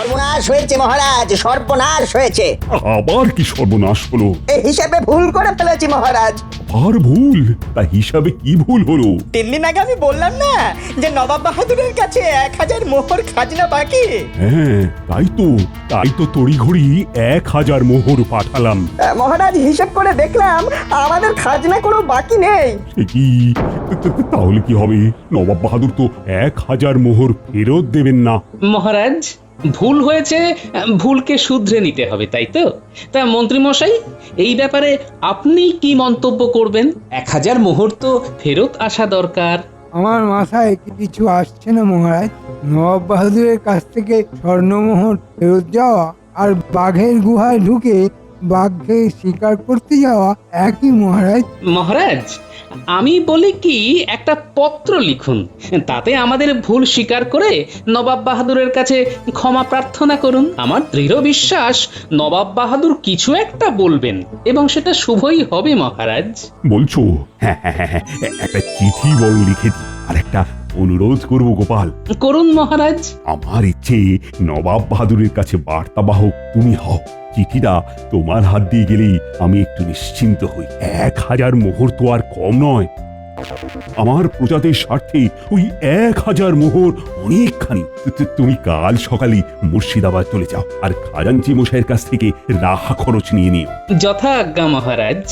সর্বনাশ হয়েছে মহারাজ, সর্বনাশ হয়েছে। আবার কি সর্বনাশ হলো? এই হিসাবে ভুল করে ফেলেছি মহারাজ। আর ভুল? তা হিসাবে কি ভুল হলো? 3 দিন আগে আমি বললাম না যে নবাব বাহাদুরের কাছে 1000 মোহর খাজনা বাকি। হ্যাঁ, তাই তো তড়িঘড়ি 1000 মোহর পাঠালাম। মহারাজ হিসাব করে দেখলাম আমাদের খাজনা কোনো বাকি নেই। সে কি? তাহলে কি হবে? নবাব বাহাদুর তো 1000 মোহর ফেরত দেবেন না। মহারাজ, ভুল হয়েছে, ভুলকে শুধরে নিতে হবে, তাই তো? তা মন্ত্রী মশাই, এই ব্যাপারে আপনি কি মন্তব্য করবেন? 1000 মোহর তো ফেরত আসা দরকার। আমার মাথায় কিছু আসছে না মহারাজ। নবাব বাহাদুরের কাছ থেকে স্বর্ণমোহর ফেরত যাওয়া আর বাঘের গুহায় ঢুকে বাঘকে শিকার করতে যাওয়া একই মহারাজ। মহারাজ, আমি বলি কি, একটা পত্র লিখুন, তাতে আমাদের ভুল স্বীকার করে নবাব বাহাদুরের কাছে ক্ষমা প্রার্থনা করুন। আমার দৃঢ় বিশ্বাস নবাব বাহাদুর কিছু একটা বলবেন এবং সেটা শুভই হবে মহারাজ। বলছো? হ্যাঁ, একটা চিঠি বড় লিখে দিই। আর একটা অনুরোধ করব গোপাল। করুন মহারাজ। আমার ইচ্ছে নবাব বাহাদুরের কাছে বার্তাবাহক তুমি হও। চিঠিটা তোমার হাত দিয়ে গেলেই আমি একটু নিশ্চিন্ত হই। 1000 মোহর তো আর কম নয়। আমার প্রজাদের স্বার্থে ওই 1000 মোহর অনেকখানি। তুমি কাল সকালে মুর্শিদাবাদ চলে যাও আর খাজাঞ্চি মশাইয়ের কাছ থেকে রাহা খরচ নিয়ে নিও। যথা আজ্ঞা মহারাজ।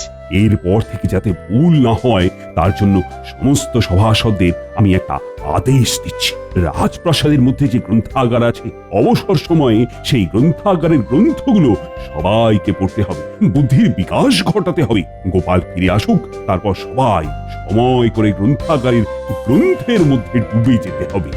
এরপর থেকে যাতে ভুল না হয় তার জন্য সমস্ত সভাসদদের আমি একটা আদেশ দিচ্ছি। রাজপ্রাসাদের মধ্যে যে গ্রন্থাগার আছে, অবসর সময়ে সেই গ্রন্থাগারের গ্রন্থগুলো সবাইকে পড়তে হবে, বুদ্ধির বিকাশ ঘটাতে হবে। গোপাল ফিরে আসুক, তারপর সবাই সময় করে গ্রন্থাগারের গ্রন্থের মধ্যে ডুবে যেতে হবে।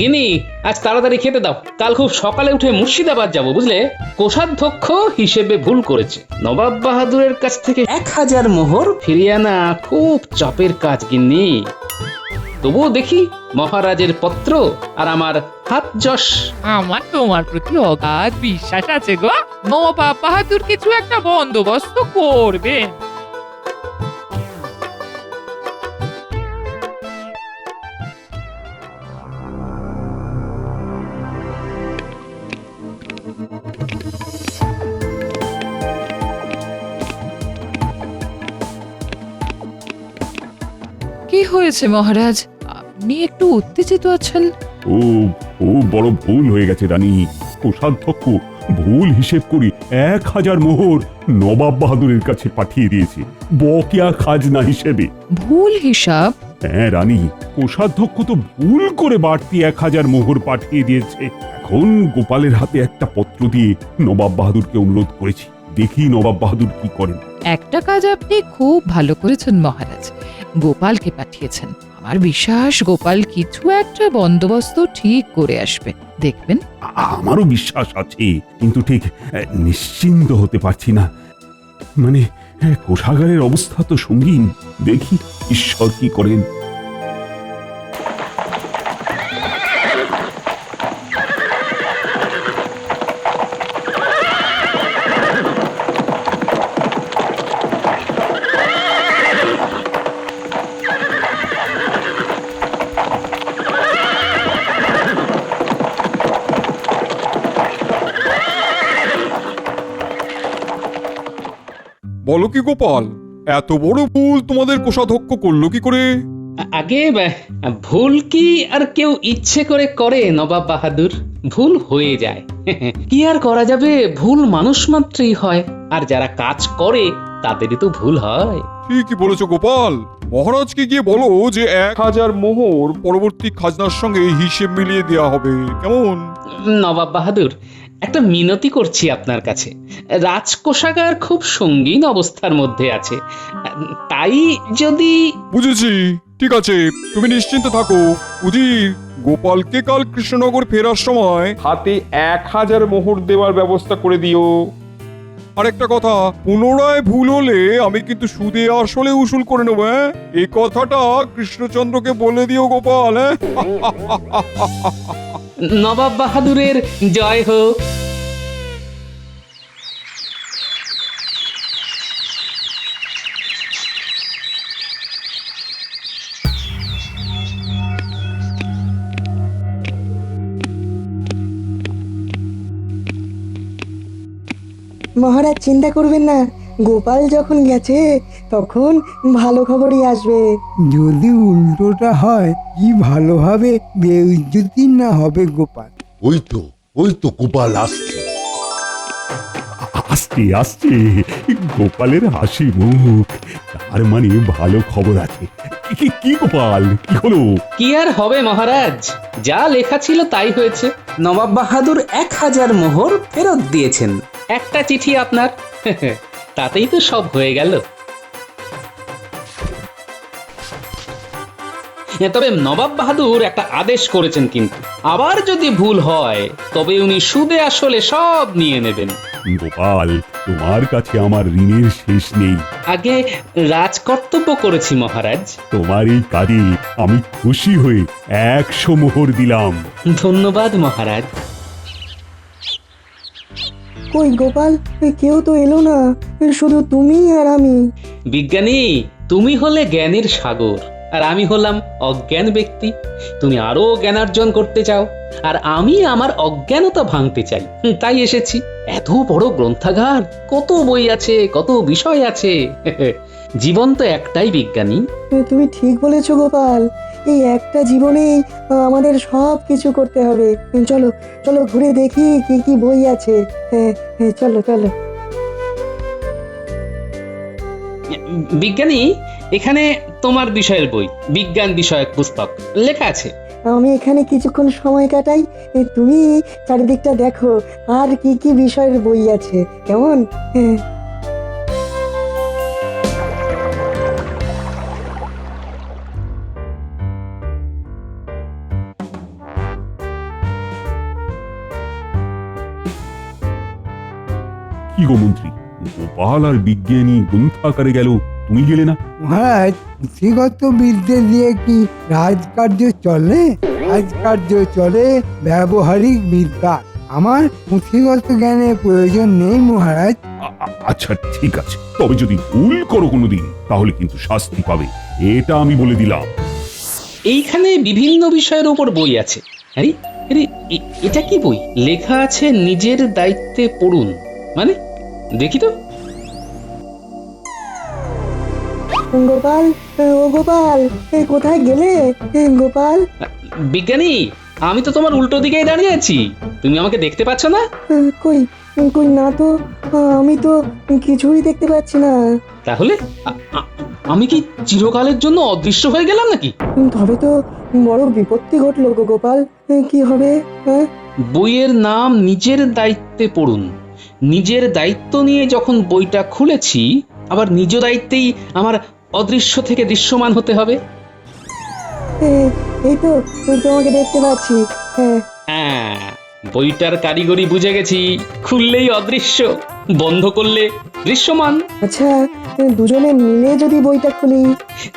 গিনি, আজ তাড়াতাড়ি খেতে দাও, কাল খুব সকালে উঠে মুর্শিদাবাদ যাব, বুঝলে? কোষাধ্যক্ষ হিসেবে ভুল করেছে। নবাব বাহাদুরের কাছ থেকে 1000 মোহর ফিরিয়ে আনা খুব চাপের কাজ গিন্নি। তবুও দেখি মহারাজের পত্র আর আমার হাত যশ। আমার তোমার প্রতি অগাধ বিশ্বাস আছে গো। নবাব বাহাদুর কিছু একটা বন্দোবস্ত করবে। কি হয়েছে মহারাজ? আপনি একটু উত্তেজিত আছেন। ও বড় ভুল হয়ে গেছে রানী। কোষাধ্যক্ষ ভুল হিসেব করি 1000 মোহর নবাব বাহাদুরের কাছে পাঠিয়ে দিয়েছে বকেয়া খাজনা হিসেবে। ভুল হিসাব? হ্যাঁ রানী, কোষাধ্যক্ষ তো ভুল করে বাড়তি 1000 মোহর পাঠিয়ে দিয়েছে। এখন গোপালের হাতে একটা পত্র দিয়ে নবাব বাহাদুরকে অনুরোধ করেছি, দেখি নবাব বাহাদুর কি করেন। একটা কাজ আপনি খুব ভালো করেছেন মহারাজ, গোপালকে পাঠিয়েছেন। আমার বিশ্বাস গোপাল কিছু একটা বন্দোবস্ত ঠিক করে আসবে, দেখবেন। আমারও বিশ্বাস আছে, কিন্তু ঠিক নিশ্চিন্ত হতে পারছি না। মানে কোষাগারের অবস্থা তো সঙ্গীন, দেখি ঈশ্বর কি করেন। বলো কি গোপাল, এত বড় ভুল তোমাদের কোষাধ্যক্ষ করলো কি করে? আগে ভুল কি আর কেউ ইচ্ছে করে করে নবাব বাহাদুর? ভুল হয়ে যায়। কি আর করা যাবে, ভুল মানুষ মাত্রই হয়, আর যারা কাজ করে তাদেরই তো ভুল হয়। ঠিকই বলেছো গোপাল। মহারাজকে গিয়ে বলো যে 1000 মোহর পরবর্তী খাজনার সঙ্গে হিসেব মিলিয়ে দেওয়া হবে, কেমন? নবাব বাহাদুর, একটা মিনতি করছি আপনার কাছে। রাজকোষাগার খুব সঙ্গীন অবস্থার মধ্যে আছে, তাই যদি... বুঝেছি, ঠিক আছে, তুমি নিশ্চিন্ত থাকো। উজির, গোপালকে কাল কৃষ্ণনগর ফেরার সময় হাতে 1000 মোহর দেওয়ার ব্যবস্থা করে দিও। আরেকটা কথা, পুনরায় ভুল হলে আমি কিন্তু সুদে আসলে উসুল করে নেবো। এই কথাটা কৃষ্ণচন্দ্রকে বলে দিও গোপাল। নবাব বাহাদুরের জয় হোক। মহারাজ চিন্তা করবেন না, গোপাল যখন গেছে তখন ভালো খবরই আসবে। যদি উল্টোটা হয় কি ভালোভাবে বেইজ্জতি না হবে গোপাল। ওই তো গোপাল আসছে। আসছে আসছে, গোপালের হাসি মুখ, তার মানে ভালো খবর আছে। কি গোপাল, কি হলো? কি আর হবে মহারাজ, যা লেখা ছিল তাই হয়েছে। নবাব বাহাদুর 1000 মোহর ফেরত দিয়েছেন। একটা চিঠি আপনার, তাতেই তো সব হয়ে গেল। তবে নবাব বাহাদুর একটা আদেশ করেছেন, কিন্তু আবার যদি ভুল হয় তবে উনি সুদে আসলে সব নিয়ে নেবেন। গোপাল, তোমার কাছে আমার ঋণের শেষ নেই। আগে রাজকর্তব্য করেছি মহারাজ। তোমার এই কাজে আমি খুশি হয়ে 100 মোহর দিলাম। ধন্যবাদ মহারাজ। কই গোপাল, কেউ তো এলো না, শুধু তুমি আর আমি। বিজ্ঞানী, তুমি হলে জ্ঞানের সাগর, আর আমি হলাম অজ্ঞান ব্যক্তি। তুমি আরো জ্ঞানার্জন করতে চাও, আর আমি আমার অজ্ঞানতা ভাঙতে চাই, তাই এসেছি। এত বড় গ্রন্থাগার, কত বই আছে, কত বিষয় আছে। জীবন তো একটাই বিজ্ঞানী। তুমি ঠিক বলেছো গোপাল, এই একটা জীবনেই আমাদের সব কিছু করতে হবে। চলো চলো ঘুরে দেখি কি কি বই আছে। চলো চলো। বিজ্ঞানী, এখানে তোমার বিষয়ের বই, বিজ্ঞান বিষয়ক পুস্তক লেখা আছে। আমি এখানে কিছুক্ষণ সময় কাটাই, তুমি চারিদিকটা দেখো আর কি কি বিষয়ের বই আছে, কেমন? কি গো মন্ত্রী, গোপাল আর বিজ্ঞানী গ্রন্থাগারে গেল, তুমি গেলে না? মহারাজ, পুঁথিগত বিদ্যে দিয়ে কি রাজকার্য চলে? রাজকার্য চলে ব্যবহারিক বিদ্যা। আমার পুঁথিগত জ্ঞানের প্রয়োজন নেই মহারাজ। আচ্ছা ঠিক আছে, তবে যদি ভুল করো কোনোদিন তাহলে কিন্তু শাস্তি পাবে, এটা আমি বলে দিলাম। এইখানে বিভিন্ন বিষয়ের উপর বই আছে। আরে আরে, এটা কি বই? লেখা আছে নিজের দায়িত্বে পড়ুন, মানে দেখি তো। গোপাল, ও গোপাল, কোথায় গেলে গোপাল? বিজ্ঞানী, আমি তো তোমার উল্টো দিকেই দাঁড়িয়ে আছি, তুমি আমাকে দেখতে পাচ্ছ না? কই কই না তো, আমি তো কিছুই দেখতে পাচ্ছি না। তাহলে আমি কি চিরকালের জন্য অদৃশ্য হয়ে গেলাম নাকি? তবে তো বড় বিপত্তি ঘটলো গো গোপাল, কি হবে? বইয়ের নাম নিজের দায়িত্বে পড়ুন। নিজের দায়িত্ব নিয়ে যখন বইটা খুলেছি, আবার নিজ দায়িত্বেই আমার অদৃশ্য থেকে দৃশ্যমান হতে হবে। এই তো তোমাকে দেখতে পাচ্ছি। হ্যাঁ, বইটার কারিগরি বুঝে গেছি। খুললেই অদৃশ্য, বন্ধ করলে দৃশ্যমান। আচ্ছা, দুজনে মিলে যদি বইটা খুলি?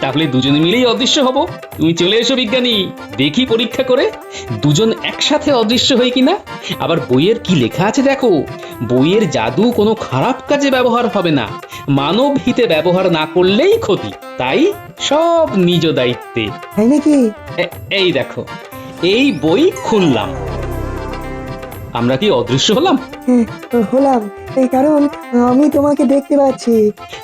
তাহলে দুজনে মিলেই অদৃশ্য হব। তুমি চলে এসো বিজ্ঞানী, দেখি পরীক্ষা করে দুজন একসাথে অদৃশ্য হই কিনা। আবার বইয়ের কি লেখা আছে দেখো। বইয়ের জাদু কোনো খারাপ কাজে ব্যবহার হবে না, মানব হিতে ব্যবহার না করলেই ক্ষতি, তাই সব নিজ দায়িত্বে। তাই নাকি? এই দেখো, এই বই খুললাম, আমরা কি অদৃশ্য হলাম? হলাম, কারণ আমি তোমাকে দেখতে পাচ্ছি।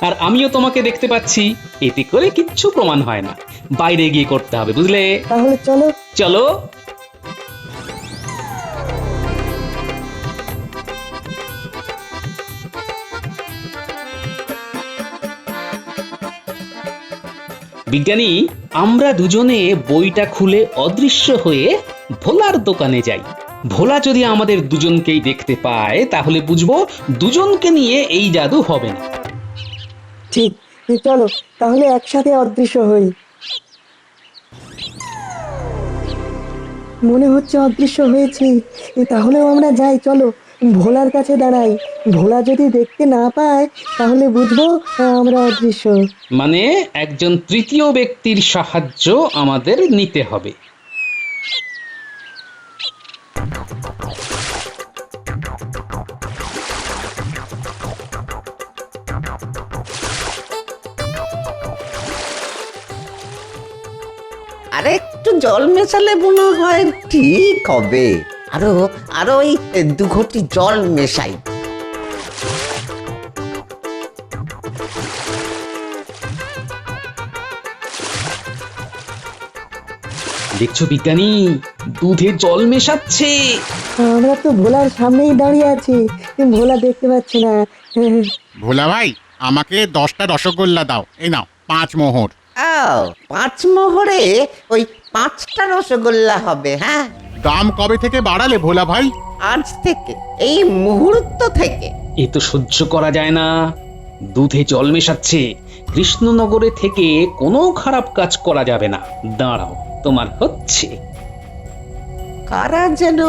আর আমিও তোমাকে দেখতে পাচ্ছি। এতে করে কিচ্ছু প্রমাণ হয় না, বাইরে গিয়ে করতে হবে, বুঝলে? তাহলে চলো চলো। বিজ্ঞানী, আমরা দুজনে বইটা খুলে অদৃশ্য হয়ে ভোলার দোকানে যাই। ভোলা যদি আমাদের দুজনকেই দেখতে পায় তাহলে বুঝবো দুজনকে নিয়ে এই জাদু হবে না। ঠিক, চলো তাহলে একসাথে অদৃশ্য হই। মনে হচ্ছে অদৃশ্য হয়েছি, তাহলেও আমরা যাই, চলো ভোলার কাছে দাঁড়াই। ভোলা যদি দেখতে না পায় তাহলে বুঝবো আমরা অদৃশ্য। মানে একজন তৃতীয় ব্যক্তির সাহায্য আমাদের নিতে হবে। আরে একটু জল মেশালে মনে হয় ঠিক হবে। আরো আরো ওই 2 ঘটি জল মেশাই। দেখছো বিজ্ঞানী, দুধে জল মেশাচ্ছে। আমরা তো ভোলার সামনেই দাঁড়িয়ে আছি, ভোলা দেখতে পাচ্ছি না। ভোলা ভাই, আমাকে 10টা রসগোল্লা দাও। এই নাও 5 মোহর। ও 5 মোহরে ওই 5টা রসগোল্লা হবে। হ্যাঁ, দাম কবে থেকে বাড়ালে ভোলা ভাই? আজ থেকে, এই মুহূর্ত থেকে। এ তো সহ্য করা যায় না। দুধে জল মেশাচ্ছে। কৃষ্ণনগরে থেকে কোনো খারাপ কাজ করা যাবে না। দাঁড়াও, তোমার হচ্ছে। কারা যেন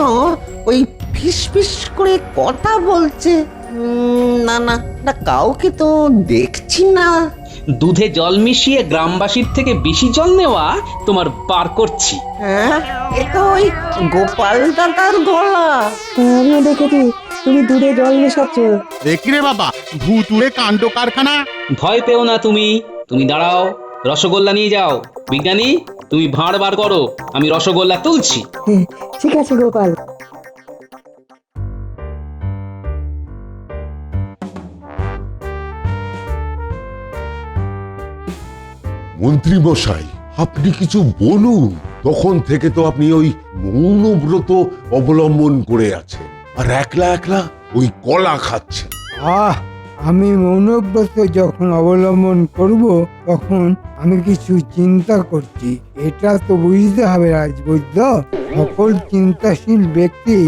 ওই ফিস ফিস করে কথা বলছে। না না না, কাউকে তো দেখছি না। দুধে জল মিশিয়ে গ্রামবাসীর থেকে বেশি জল নেওয়া তোমার বার করছি। হ্যাঁ, এ তো ওই গোপাল দাদার গলা। আমিও দেখেছি তুমি দুধে জল মেশাচ্ছ। দেখি রে বাবা, ভুতুড়ে কাণ্ড কারখানা। ভয় পেও না তুমি। তুমি দাঁড়াও, রসগোল্লা নিয়ে যাও। বিজ্ঞানী, তুমি ভাঁড় বার করো, আমি রসগোল্লা তুলছি। ঠিক আছে গোপাল। মন্ত্রী মশাই, আপনি কিছু বলুন। তখন থেকে তো আপনি ওই মৌনব্রত অবলম্বন করে আছেন, আর একলা একলা ওই কলা খাচ্ছেন। আহ, আমি মৌনব্রত যখন অবলম্বন করব তখন আমি কিছু চিন্তা করছি। এটা তো বুঝতে হবে রাজবৈদ্য, সকল চিন্তাশীল ব্যক্তি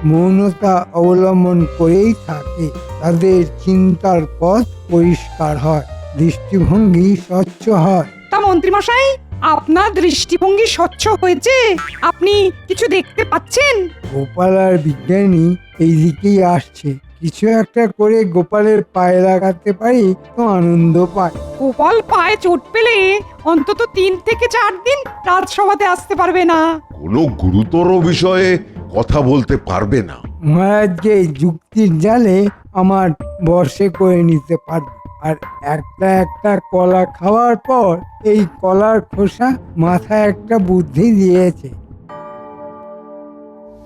মৌনতা অবলম্বন করেই থাকে। তাদের চিন্তার পথ পরিষ্কার হয়, দৃষ্টিভঙ্গি স্বচ্ছ হয়। তা মন্ত্রীমশাই, আপনার দৃষ্টিভঙ্গি স্বচ্ছ হয়েছে? আপনি কিছু দেখতে পাচ্ছেন? গোপাল আর বিজ্ঞানী এই দিকেই আসছে। কিছু একটা করে গোপালের পায়ে লাগাতে পারি তো আনন্দ পায়। গোপাল পায়ে চোট পেলে অন্তত 3 থেকে 4 দিন রাজসভাতে আসতে পারবে না। কোনো গুরুতর বিষয়ে কথা বলতে পারবে না। মহারাজকে যুক্তির জালে আমার বশে করে নিতে পারবে। আর একটা একটা কলা খাওয়ার পর এই কলার খোসা মাথায় একটা বুদ্ধি দিয়েছে।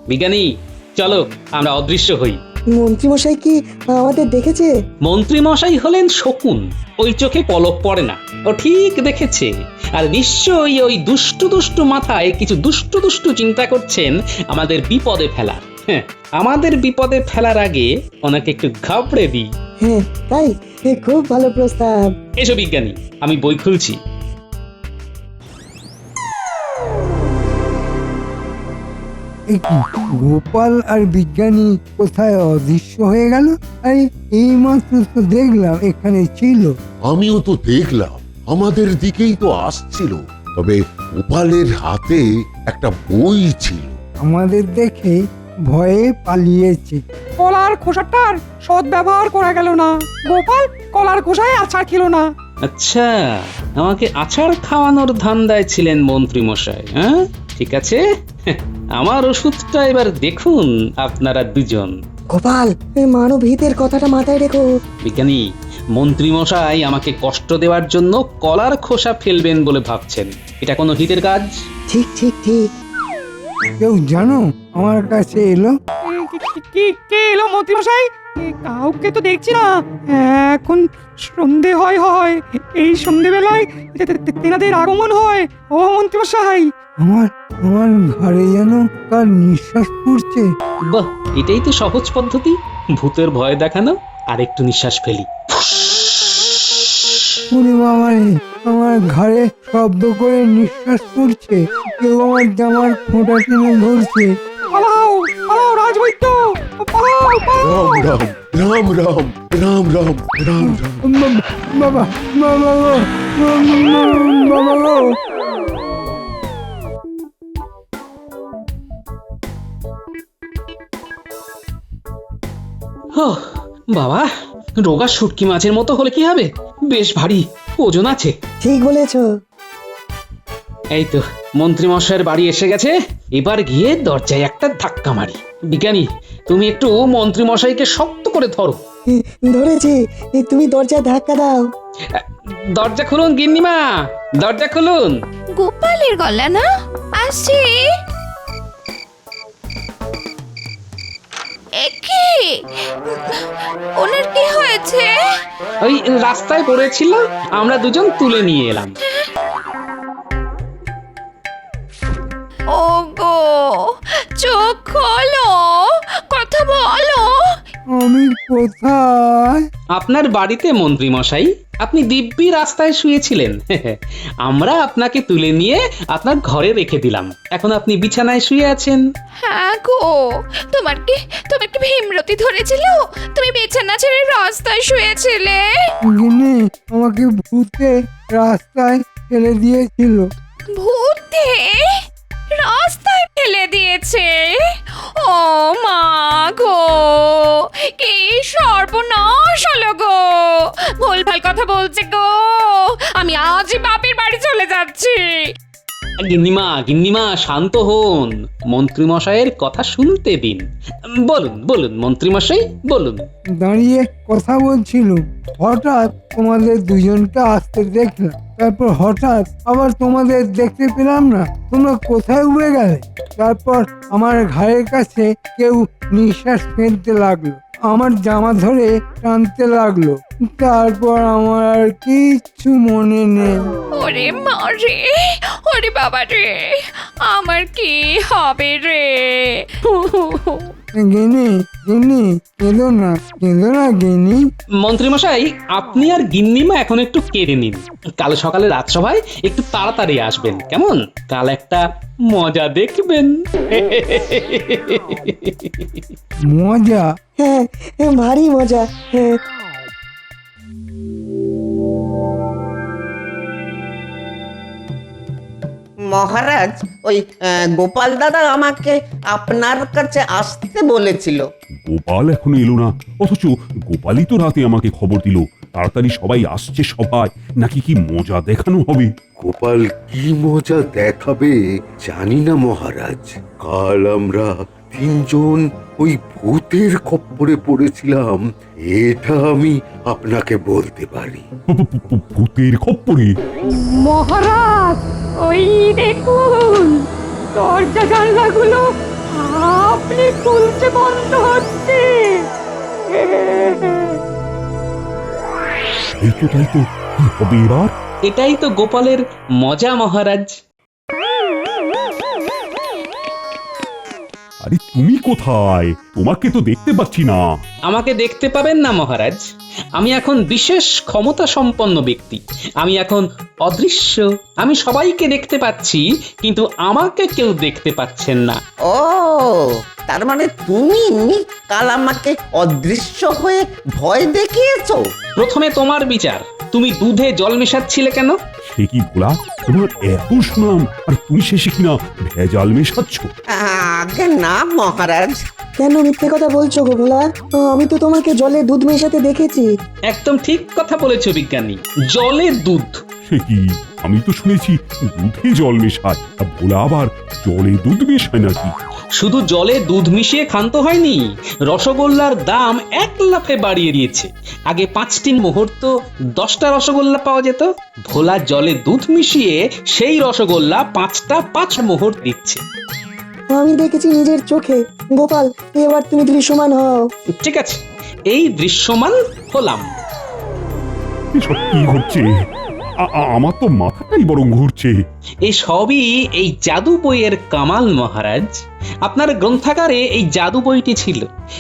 বিজ্ঞানী, চলো আমরা অদৃশ্য হই। মন্ত্রীমশাই কি আমাদের দেখেছে? মন্ত্রী মশাই হলেন শকুন, ওই চোখে পলক পড়ে না। ও ঠিক দেখেছে, আর নিশ্চয়ই ওই দুষ্টু দুষ্টু মাথায় কিছু দুষ্টু দুষ্টু চিন্তা করছেন আমাদের বিপদে ফেলার। হ্যাঁ, আমাদের বিপদে ফেলার আগে ওনাকে একটু ঘাবড়ে দিই। হ্যাঁ তাই, খুব ভালো প্রস্তাব। এসো বিজ্ঞানী, আমি বই খুলছি। এই কি, গোপাল আর বিজ্ঞানী কোথায় অদৃশ্য হয়ে গেল? আরে এই মাত্র তো দেখলাম এখানে ছিল। আমিও তো দেখলাম, আমাদের দিকেই তো আসছিল। তবে গোপালের হাতে একটা বই ছিল। আমাদের দেখে ভয়ে পালিয়েছে। কলার খোসাটার সৎ ব্যবহার করা গেল না। গোপাল কলার খোসায় আচার খেলো না। আচ্ছা, আমাকে আচার খাওয়ানোর ধান্দায় ছিলেন মন্ত্রী মশাই। হ্যাঁ, ঠিক আছে। আমার ওষুধটা এবার দেখুন আপনারা দুজন। গোপাল, মানব হিতের কথাটা মাথায় রেখো। বিজ্ঞানী, মন্ত্রী মশাই আমাকে কষ্ট দেওয়ার জন্য কলার খোসা ফেলবেন বলে ভাবছেন। এটা কোনো হিতের কাজ? ঠিক ঠিক ঠিক। কেউ জানো আমার কাছে এলো? কে এলো মন্ত্রীমশাই? কাউকে তো দেখছি না। এখন সন্ধে হয়। এই সন্ধেবেলায় তেনাদের আগমন হয়। ও মন্ত্রীমশাই, আমার আমার ঘরে যেন কার নিঃশ্বাস পড়ছে। বাহ, এটাই তো সহজ পদ্ধতি, ভূতের ভয় দেখানো। আর একটু নিঃশ্বাস ফেলি। ওরে বাবা রে, আমার ঘরে শব্দ করে নিঃশ্বাস পড়ছে। কেউ আমার জামার ফোঁটা টেনে ধরছে। পালাও পালাও রাজবৈদ্য, পালাও। রাম রাম রাম রাম রাম রাম রাম রাম। বাবা বাবা গো, বাবা গো। বাবা, রোগা শুটকি মাছের মতো হলে কি হবে? বেশ ভারী ওজন আছে। ঠিক বলেছো। এই তো মন্ত্রী মশাইয়ের বাড়ি এসে গেছে, এবার গিয়ে দরজায় একটা ধাক্কা মারি। বিজ্ঞানী, তুমি একটু মন্ত্রী মশাইকে শক্ত করে ধরো। ধরেছি, তুমি দরজা ধাক্কা দাও। দরজা খুলুন গিন্নিমা, দরজা খুলুন। গোপালের গলা না, আসছি। একি ওনার কি হয়েছে? ওই রাস্তায় পড়েছিল, আমরা দুজন তুলে নিয়ে এলাম। ওগো, চোখ খোলো, কথা বলো। আমি কোথায়? আপনার বাড়িতে মন্ত্রী মশাই, আপনি দিব্যি রাস্তায় শুয়েছিলেন। আমরা আপনাকে তুলে নিয়ে আপনার ঘরে রেখে দিলাম, এখন আপনি বিছানায় শুয়ে আছেন। হ্যাঁ গো, তোমার কি ভীমরতি ধরেছিল? তুমি বিছানা ছেড়ে রাস্তায় শুয়েছিলে? গিন্নি, আমাকে ভূতে রাস্তায় ফেলে দিয়েছিল। ভূতে রাস্তায় ফেলে দিয়েছে? ও মা গো, কি সর্বনাশ হলো গো! ভুলভাল কথা বলছে গো, আমি আজই বাপের বাড়ি চলে যাচ্ছি। গিন্নিমা, গিন্নিমা শান্ত হন, মন্ত্রী মশাইয়ের কথা শুনতে দিন। বলুন বলুন মন্ত্রী মশাই, বলুন। দাঁড়িয়ে কথা বলছিল, হঠাৎ তোমাদের দুজনকে আসতে দেখলাম, তারপর হঠাৎ আবার তোমাদের দেখতে পেলাম না। তোমরা কোথায় উড়ে গেলে? তারপর আমার ঘাড়ের কাছে কেউ নিঃশ্বাস ফেলতে লাগলো, আমার জামা ধরে টানতে লাগলো, তারপর আমার আর কিচ্ছু মনে নেই। ওরে মা রে, ওরে বাবা রে, আমার কি হবে রে? গিনি, গিনি, কেঁদো না গিনি। মন্ত্রী মশাই, আপনি আর গিন্নিমা এখন একটু কেঁদে নিন। কাল সকালে রাজসভায় একটু তাড়াতাড়ি আসবেন, কেমন? কাল একটা মজা দেখবেন। মজা? হ্যাঁ, ভারী মজা। হ্যাঁ, মহারাজ, ওই গোপাল দাদা আমাকে আপনার কাছে আসতে বলেছিল। গোপাল এখনো এলো না, অথচ গোপালই তো রাতে আমাকে খবর দিল তাড়াতাড়ি সবাই আসছে সভায়, নাকি কি মজা দেখানো হবে। গোপাল কি মজা দেখাবে জানি না মহারাজ। কাল আমরা তিনজন ওই ভূতের খপ্পরে পড়েছিলাম, এটা আমি আপনাকে বলতে পারি। ভূতের খপ্পরে? মহারাজ, ওই দেখুন, দরজা জানলাগুলো আপনি খুলছে, বন্ধ হচ্ছে। এই তো, তাই তো, কি হবে এবার? এটাই তো গোপালের মজা মহারাজ। আরে তুমি কোথায়? তোমাকে তো দেখতে পাচ্ছি না। আমাকে দেখতে পাবেন না মহারাজ, আমি এখন বিশেষ ক্ষমতা সম্পন্ন ব্যক্তি। আমি এখন অদৃশ্য, আমি সবাইকে দেখতে পাচ্ছি, কিন্তু আমাকে কেউ দেখতে পাচ্ছেন না। ও, তার মানে তুমি কাল আমাকে অদৃশ্য হয়ে ভয় দেখিয়েছো? প্রথমে তোমার বিচার, তুমি দুধে জল মেশাচ্ছিলে কেন? সে কি ভোলা, তোমার এত সুনাম আর তুমি শেষে কিনা ভেজাল মেশাচ্ছ? আগে না মহারাজ। কেন মিথ্যে কথা বলছো গো ভোলা? আমি তো তোমাকে জলে দুধ মেশাতে দেখেছি। একদম ঠিক কথা বলেছো বিজ্ঞানী, জলে দুধ। সে কি, আমি তো শুনেছি দুধে জল মেশায়, আর ভোলা আবার জলে দুধ মেশায় নাকি? শুধু জলে দুধ মিশিয়ে ক্ষান্ত হয়নি, রসগোল্লার দাম 1 লাফে বাড়িয়ে দিয়েছে। আগে 5টি মুহূর্ত 10টা রসগোল্লা পাওয়া যেত, ভোলা জলে দুধ মিশিয়ে সেই রসগোল্লা 5টা 5 মুহূর্ত দিচ্ছে। আমি দেখেছি নিজের চোখে। গোপাল, এবার তুমি দৃশ্যমান হও। ঠিক আছে, এই দৃশ্যমান হলাম। এসব কি ঘটছে? আমার তো মাথাটাই বরং ঘুরছে। এই সবই এই জাদু বইয়ের কামাল মহারাজ। আপনার গ্রন্থাগারে এই জাদু বইটি ছিল,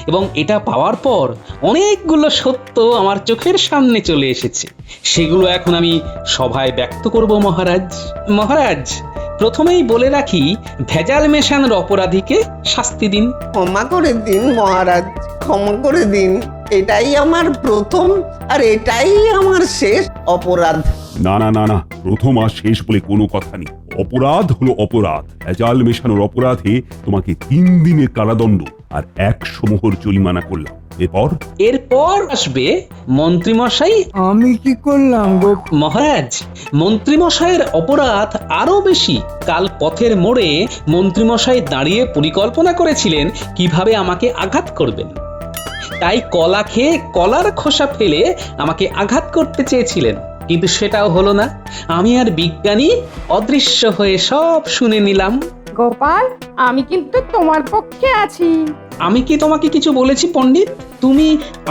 এবং এটা পাওয়ার পর অনেকগুলো সত্য আমার চোখের সামনে চলে এসেছে। সেগুলো এখন আমি সভায় ব্যক্ত করব মহারাজ। মহারাজ, প্রথমেই বলে রাখি, ভেজাল মেশানোর অপরাধীকে শাস্তি দিন। ক্ষমা করে দিন মহারাজ, ক্ষমা করে দিন। এটাই আমার প্রথম আর এটাই আমার শেষ অপরাধ। না না না না, প্রথম আর শেষ বলে কোনো কথা নেই। অপরাধ হলো অপরাধ। ভেজাল মেশানোর অপরাধে তোমাকে 3 দিনের কারাদণ্ড আর 100 মোহর জরিমানা করলাম। এরপর এরপর আসবে মন্ত্রীমশাই। আমি কি করলাম গো? মহারাজ, মন্ত্রীমশাইয়ের অপরাধ আরো বেশি। কাল পথের মোড়ে মন্ত্রীমশাই দাঁড়িয়ে পরিকল্পনা করেছিলেন কিভাবে আমাকে আঘাত করবেন। তাই কলা খেয়ে কলার খোসা ফেলে আমাকে আঘাত করতে চেয়েছিলেন, কিন্তু সেটাও হলো না। আমি আর বিজ্ঞানী অদৃশ্য হয়ে সব শুনে নিলাম। গোপাল, আমি কিন্তু তোমার পক্ষে আছি। আমি কি তোমাকে কিছু বলেছি পণ্ডিত? তুমি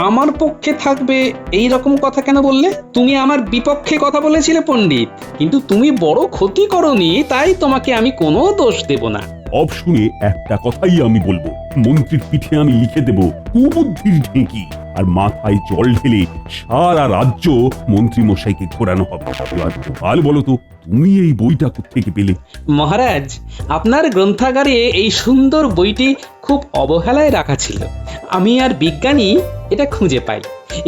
আমার পক্ষে থাকবে এই রকম কথা কেন বললে? তুমি আমার বিপক্ষে কথা বলেছিলে পণ্ডিত, কিন্তু তুমি বড় ক্ষতি করনি, তাই তোমাকে আমি কোনো দোষ দেব না। সব শুনে একটা কথাই আমি বলবো, মন্ত্রীর পিঠে আমি লিখে দেব কুবুদ্ধির ঢেঁকি, আর মাথায় জল ঢেলে সারা রাজ্য মন্ত্রী মশাইকে ঘোরানো হবে। এবার গোপাল বলো তো, তুমি এই বইটা কোত্থেকে পেলে? মহারাজ, আপনার গ্রন্থাগারে এই সুন্দর বইটি খুব অবহেলায় রাখা ছিল। আমি আর বিজ্ঞানী এটা খুঁজে পাই।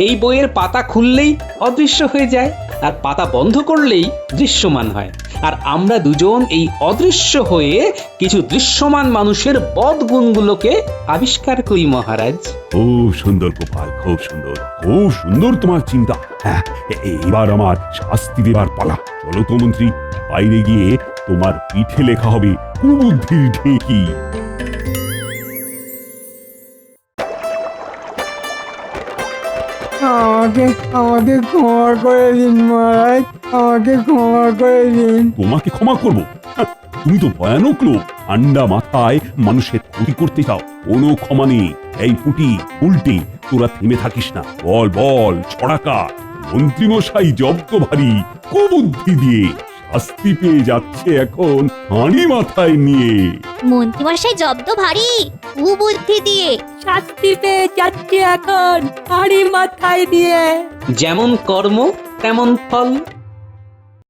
এই বইয়ের পাতা খুললেই অদৃশ্য হয়ে যায়, আর পাতা বন্ধ করলেই দৃশ্যমান হয়। আর আমরা দুজন এই অদৃশ্য হয়ে কিছু দৃশ্যমান মানুষের বদগুণগুলোকে আবিষ্কার করি মহারাজ। খুব সুন্দর গোপাল, খুব সুন্দর, খুব সুন্দর তোমার চিন্তা। হ্যাঁ, এবার আমার শাস্তি দেবার পালা। চলো তো মন্ত্রী, বাইরে গিয়ে তোমার পিঠে লেখা হবে কুবুদ্ধির ঢেঁকি। আমাকে ক্ষমা করে দিন মহারাজ, আমাকে ক্ষমা করে দিন। তোমাকে ক্ষমা করবো? হ্যাঁ, তুমি তো ভয়ানক লোক। ঠান্ডা মাথায় মানুষের ক্ষতি করতে চাও, কোনো ক্ষমা নেই। এই পুটি উল্টে তোরা থেমে থাকিস না, বল বল ছড়াকার। মন্ত্রীমশাই জব্দ ভারী কুবুদ্ধি দিয়ে শাস্তি পেয়ে যাচ্ছে এখন হাঁড়ি মাথায় নিয়ে। মন্ত্রীমশাই জব্দ ভারী কুবুদ্ধি দিয়ে শাস্তি পেয়ে যাচ্ছে এখন হাড়ি মাথায় দিয়ে। যেমন কর্ম তেমন ফল।